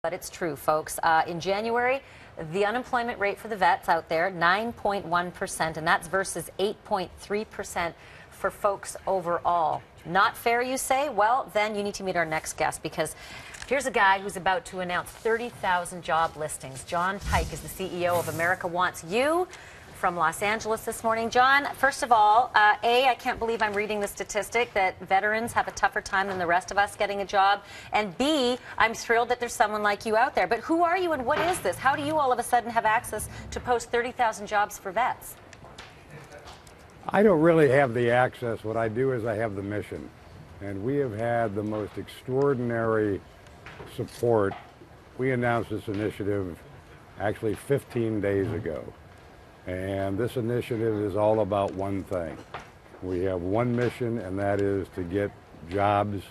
But it's true, folks. In January, the unemployment rate for the vets out there, 9.1%, and that's versus 8.3% for folks overall. Not fair, you say? Well, then you need to meet our next guest, because here's a guy who's about to announce 30,000 job listings. John Pike is the CEO of America Wants You from Los Angeles this morning. John, first of all, I can't believe I'm reading the statistic that veterans have a tougher time than the rest of us getting a job. And B, I'm thrilled that there's someone like you out there. But who are you and what is this? How do you all of a sudden have access to post 30,000 jobs for vets? I don't really have the access. What I do is I have the mission. And we have had the most extraordinary support. We announced this initiative actually 15 days ago. And this initiative is all about one thing. We have one mission, and that is to get jobs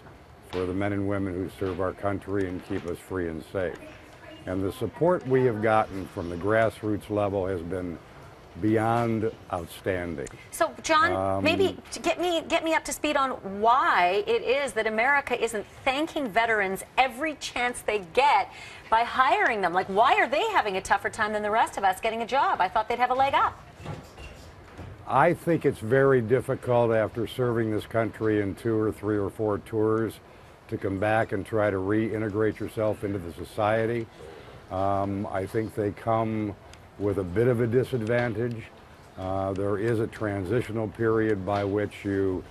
for the men and women who serve our country and keep us free and safe. And the support we have gotten from the grassroots level has been beyond outstanding. So, John, maybe to get me up to speed on why it is that America isn't thanking veterans every chance they get by hiring them. Like, why are they having a tougher time than the rest of us getting a job? I thought they'd have a leg up. I think it's very difficult after serving this country in 2 or 3 or 4 tours to come back and try to reintegrate yourself into the society. I think they come with a bit of a disadvantage. There is a transitional period by which you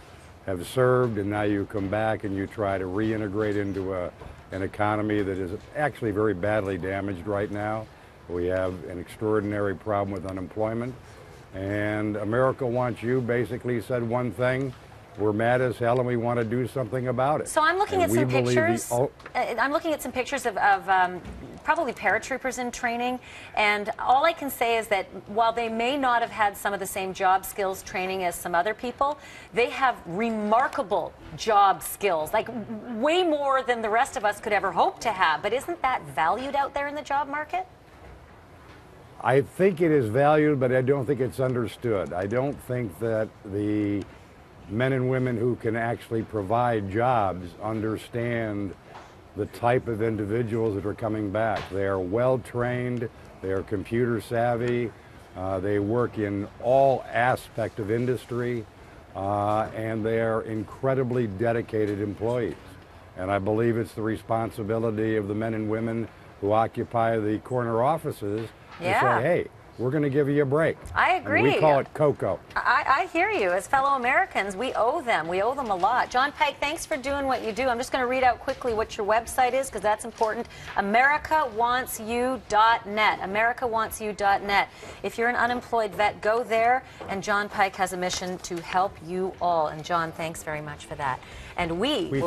have served and now you come back and you try to reintegrate into an economy that is actually very badly damaged right now. We have an extraordinary problem with unemployment, and America Wants You basically said one thing: we're mad as hell and we want to do something about it. So I'm looking at some pictures. I'm looking at some pictures of probably paratroopers in training, and all I can say is that while they may not have had some of the same job skills training as some other people, they have remarkable job skills, like way more than the rest of us could ever hope to have. But isn't that valued out there in the job market? I think it is valued, but I don't think it's understood. I don't think that the men and women who can actually provide jobs understand the type of individuals that are coming back. They are well trained, they are computer savvy, they work in all aspects of industry, and they are incredibly dedicated employees. And I believe it's the responsibility of the men and women who occupy the corner offices to say, hey, we're going to give you a break. I agree. And we call it COCO. I hear you. As fellow Americans, we owe them. We owe them a lot. John Pike, thanks for doing what you do. I'm just going to read out quickly what your website is, because that's important. AmericaWantsYou.net. AmericaWantsYou.net. If you're an unemployed vet, go there, and John Pike has a mission to help you all. And John, thanks very much for that. And we will